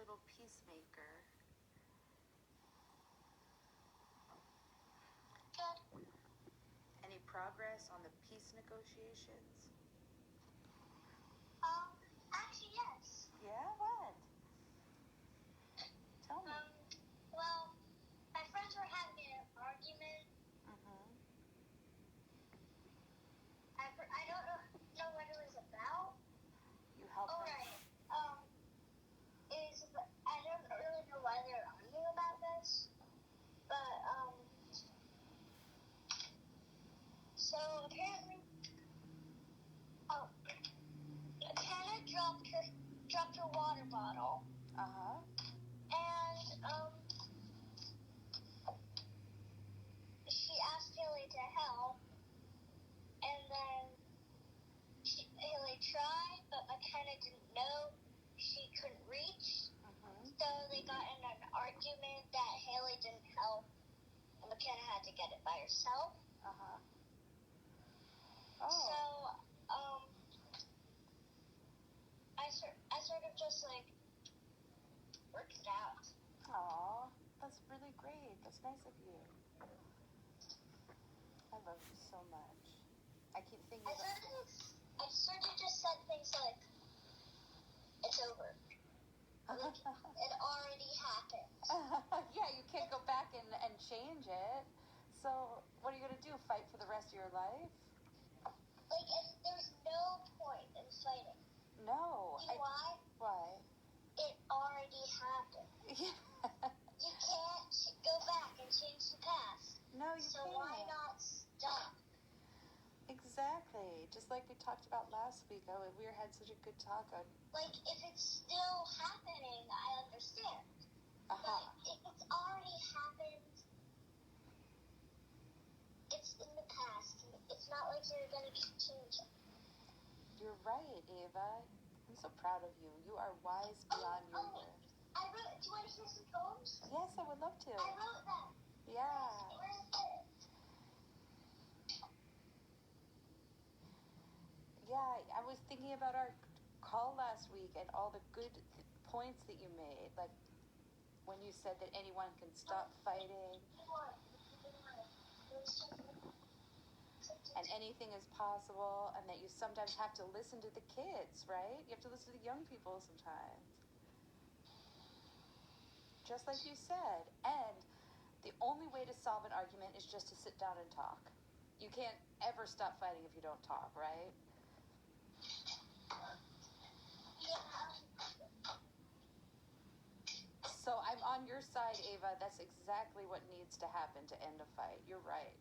little peacemaker. Good. Any progress on the peace negotiations? Actually, yes. Yeah, what? Tell me. Well, my friends were having an argument. Mm-hmm. I don't know what it was about. You helped them. Alright, I don't really know why they're arguing about this, but, so apparently, Hannah dropped her water bottle. Uh-huh. And, she asked Haley to help, and then Haley tried, but McKenna didn't know she couldn't reach. Mm-hmm. So they got in an argument that Haley didn't help, and McKenna had to get it by herself. Uh-huh. Oh. So, I sort of just, worked it out. Aw, that's really great. That's nice of you. I love you so much. I keep thinking I sort of just said things like, it's over. Like, it already happened. Yeah, you can't go back and change it. So, what are you going to do? Fight for the rest of your life? There's no point in fighting. No. You know why? Why? It already happened. Yeah. You can't go back and change the past. No, you so can't. So why not stop? Exactly. Just like we talked about last week. We had such a good talk on... if it's still happening, I understand. Uh-huh. But it's already happened. It's in the past. It's not like you're going to change it. You're right, Ava. I'm so proud of you. You are wise beyond your years. I wrote... Do you want to hear some poems? Yes, I would love to. I wrote them. Yeah. Where's it? Yeah, I was thinking about our call last week and all the good points that you made. Like when you said that anyone can stop fighting and anything is possible, and that you sometimes have to listen to the kids, right? You have to listen to the young people sometimes. Just like you said. And the only way to solve an argument is just to sit down and talk. You can't ever stop fighting if you don't talk, right? So I'm on your side, Ava. That's exactly what needs to happen to end a fight. You're right.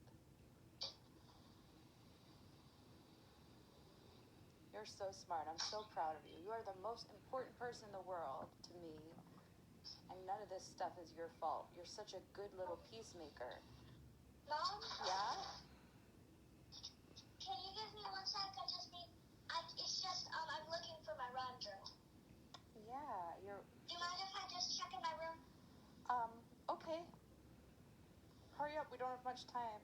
You're so smart. I'm so proud of you. You are the most important person in the world to me. And none of this stuff is your fault. You're such a good little peacemaker. Mom? Yeah? Can you give me 1 sec? It's just, I'm looking for my rhyme journal. Yeah, you're... Do you mind if I just check in my room? Okay. Hurry up, we don't have much time.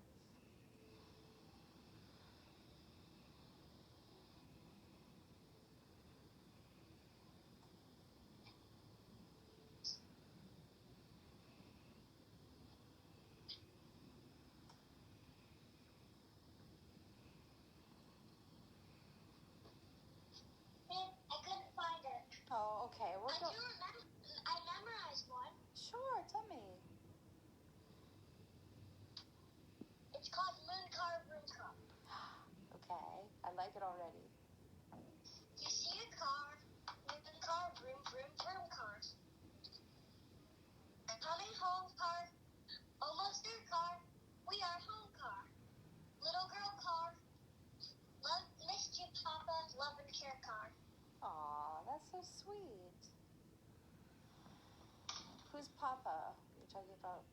I couldn't find it. Oh, okay. Well, I do remember. I memorized one. Sure, tell me. It's called Moon Car, Room Car. Okay, I like it already. You see a car, moon car, vroom, vroom, vroom car. Coming home car, almost there car, we are home car. Little girl car, love, missed you Papa, love and care car. Aw, that's so sweet. Who's Papa? You're talking about...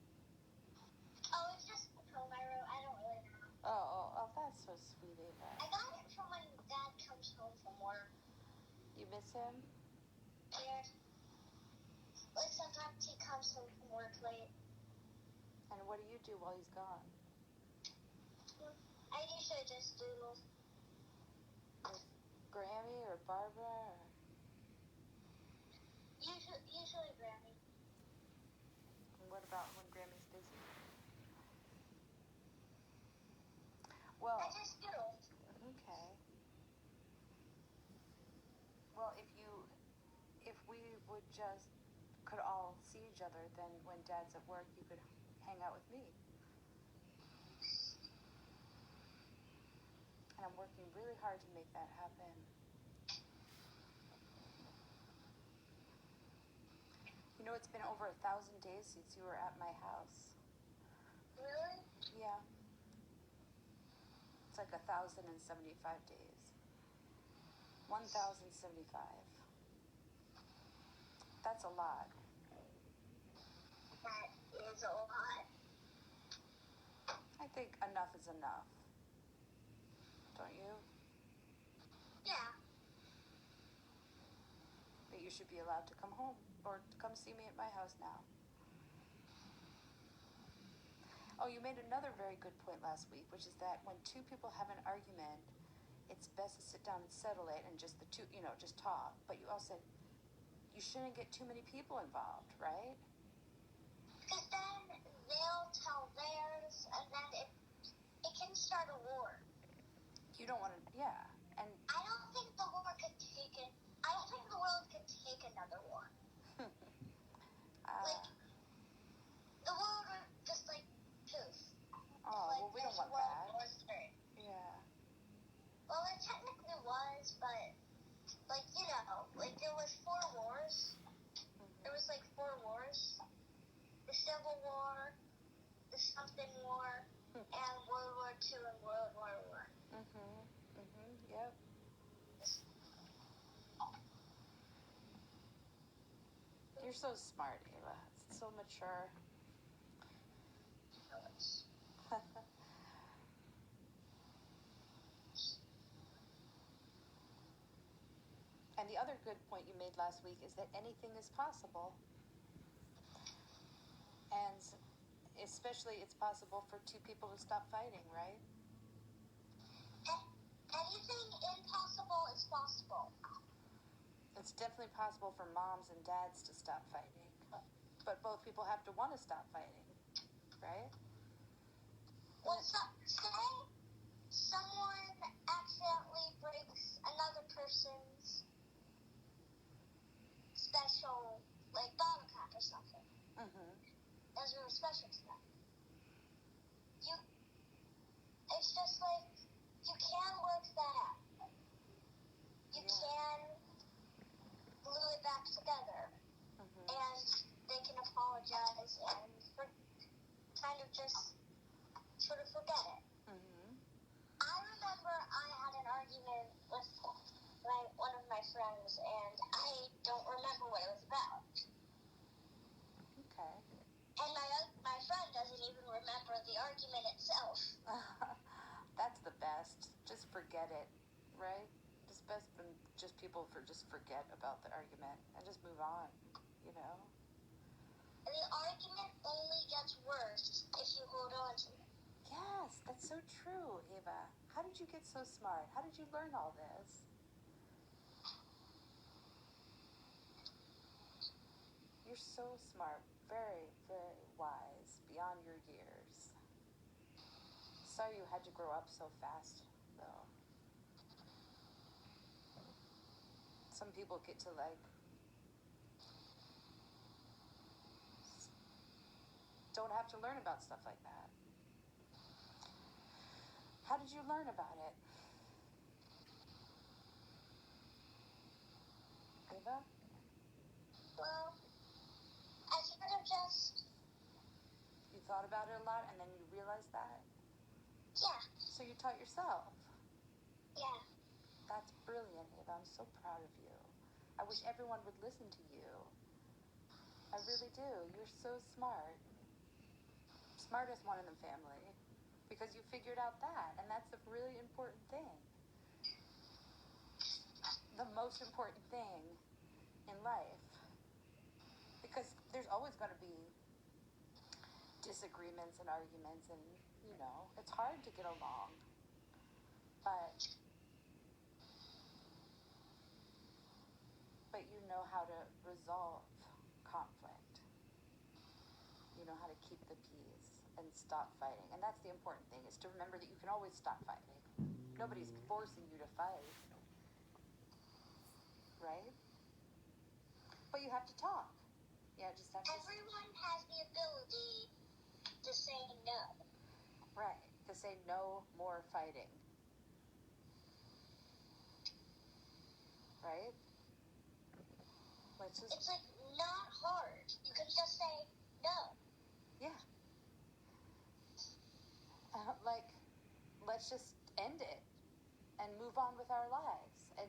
Oh, it's just a poem I wrote, I don't really know. Oh, that's so sweet, Ava. I got it from when Dad comes home from work. You miss him? Yeah. Sometimes he comes home from work late. And what do you do while he's gone? I usually just doodle. With Grammy or Barbara? Or... Usually Grammy. could all see each other, then when Dad's at work, you could hang out with me. And I'm working really hard to make that happen. You know, it's been over 1,000 days since you were at my house. Really? Yeah. It's like 1,075 days. 1,075. That's a lot. That is a lot. I think enough is enough. Don't you? Yeah. But you should be allowed to come home or to come see me at my house now. Oh, you made another very good point last week, which is that when two people have an argument, it's best to sit down and settle it and just the two, just talk. But you also said you shouldn't get too many people involved, right? Because then they'll tell theirs, and then it can start a war. You don't want to, yeah. And I don't think the war could take it. I don't think the world could take another war. Like, the world would just, like, poof. Oh, like, well, we don't want World that. War III. Yeah. Well, it technically was, but, like, like, there was 4 wars. Mm-hmm. There was, like, 4 wars. The Civil War, the something war, and World War II and World War I. Yep. You're so smart, Ava. So mature. And the other good point you made last week is that anything is possible. And especially it's possible for two people to stop fighting, right? Anything impossible is possible. It's definitely possible for moms and dads to stop fighting. But both people have to want to stop fighting, right? Well, say someone accidentally breaks another person's special, like, bottle cap or something. Those are special to them. It's just like, you can work that out. You can glue it back together. And they can apologize and kind of just sort of forget it. I remember I had an argument with one of my friends, and I don't remember what it was about. Okay. And my friend doesn't even remember the argument itself. That's the best. Just forget it, right? It's best than just people just forget about the argument and just move on, And the argument only gets worse if you hold on to it. Yes, that's so true, Ava. How did you get so smart? How did you learn all this? You're so smart. Very, very wise. Beyond your years. Sorry you had to grow up so fast, though. Some people get to, don't have to learn about stuff like that. How did you learn about it? Ava? Well, I sort of just... You thought about it a lot and then you realized that? Yeah. So you taught yourself? Yeah. That's brilliant, Ava. I'm so proud of you. I wish everyone would listen to you. I really do. You're so smart. Smartest one in the family. Because you figured out that, and that's a really important thing. The most important thing in life. Because there's always going to be disagreements and arguments, and, it's hard to get along. But you know how to resolve conflict. You know how to keep the peace and stop fighting. And that's the important thing, is to remember that you can always stop fighting. Nobody's forcing you to fight. Right? But you have to talk. Yeah, just have to... Everyone has the ability to say no. Right. To say no more fighting. Right? Let's just... It's like not hard. You can just say no. Yeah. Let's just end it and move on with our lives and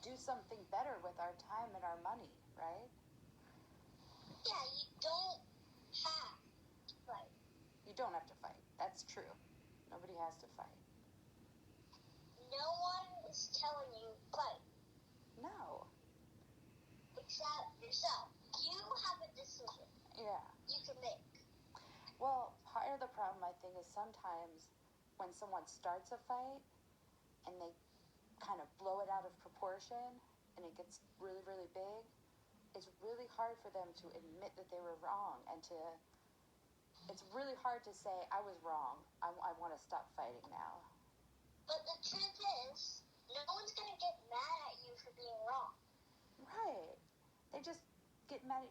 do something better with our time and our money, right? Yeah, you don't have to fight. You don't have to fight. That's true. Nobody has to fight. No one is telling you fight. No. Except yourself. You have a decision. Yeah. You can make. Well, part of the problem, I think, is sometimes when someone starts a fight and they kind of blow it out of proportion and it gets really, really big, it's really hard for them to admit that they were wrong and it's really hard to say, I was wrong. I want to stop fighting now. But the truth is, no one's going to get mad at you for being wrong. Right. They just get mad at,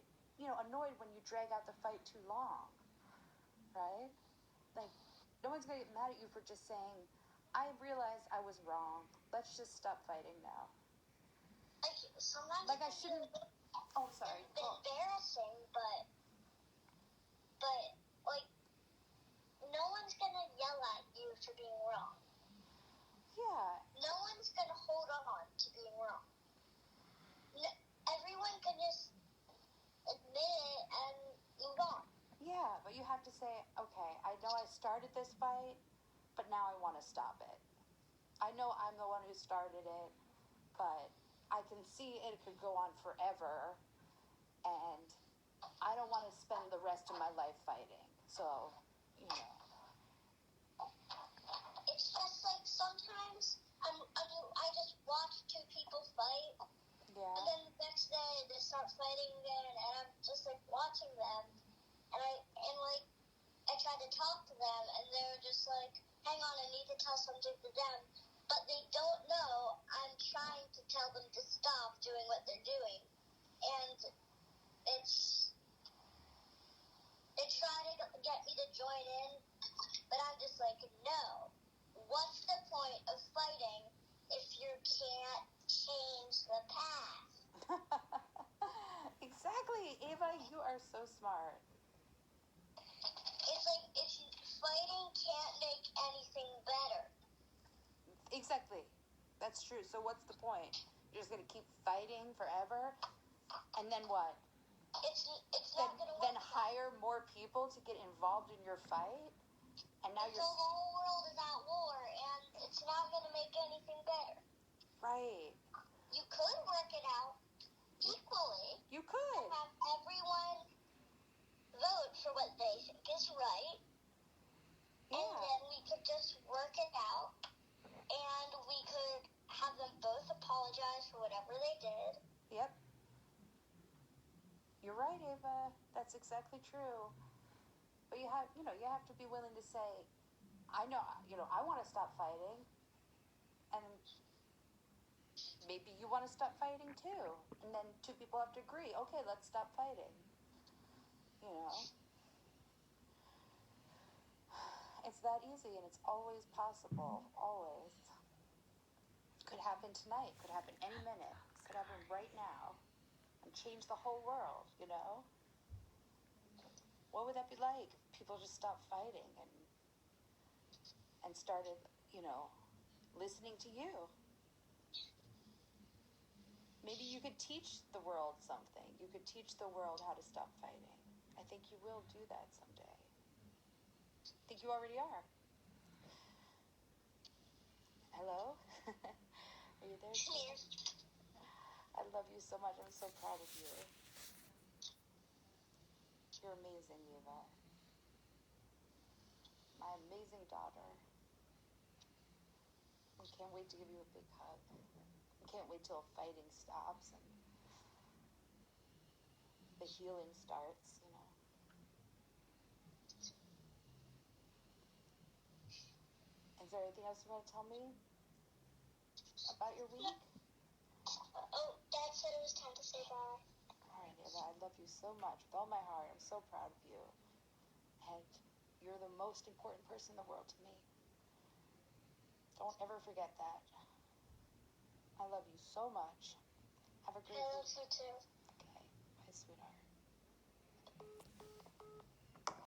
annoyed when you drag out the fight too long. Right? Like, no one's going to get mad at you for just saying, I realized I was wrong. Let's just stop fighting now. Like, sometimes like I shouldn't... Oh, I'm sorry. Embarrassing, but, like, no one's going to yell at you for being wrong. Yeah. No one's going to hold on to being wrong. No, everyone can just admit it and move on. Yeah, but you have to say, okay, I know I started this fight, but now I want to stop it. I know I'm the one who started it, but I can see it could go on forever, and I don't want to spend the rest of my life fighting. So, It's just like sometimes I just watch two people fight, Yeah. and then the next day they start fighting again, and I'm just like watching them, and I try to talk to them, and they're just like, hang on, I need to tell something to them, but they don't know I'm trying to tell them to stop doing what they're doing, and they try to get me to join in, but I'm just like, no. What's the point of fighting if you can't change the past? Exactly. Ava, you are so smart. It's like, fighting can't make anything better. Exactly. That's true. So what's the point? You're just going to keep fighting forever? And then what? It's not going to work. Then hire more people to get involved in your fight? And now the whole world is at war, and it's not going to make anything better. Right. You could work it out equally. You could. And have everyone vote for what they think is right. Yeah. And then we could just work it out, and we could have them both apologize for whatever they did. Yep. You're right, Ava. That's exactly true. But you have to be willing to say, I know, I want to stop fighting. And maybe you want to stop fighting too. And then two people have to agree, okay, let's stop fighting. It's that easy, and it's always possible. Always. Could happen tonight. Could happen any minute. Could happen right now. And change the whole world, What would that be like if people just stopped fighting and started, listening to you? Maybe you could teach the world something. You could teach the world how to stop fighting. I think you will do that someday. I think you already are. Hello? Are you there? Cheers. I love you so much. I'm so proud of you. You're amazing, Eva. My amazing daughter. I can't wait to give you a big hug. I can't wait till fighting stops and the healing starts, Is there anything else you want to tell me about your week? Oh, that said it was time to say bye. All right, Ava, I love you so much with all my heart. I'm so proud of you. And you're the most important person in the world to me. Don't ever forget that. I love you so much. Have a great I love week. you too. Okay, bye, sweetheart.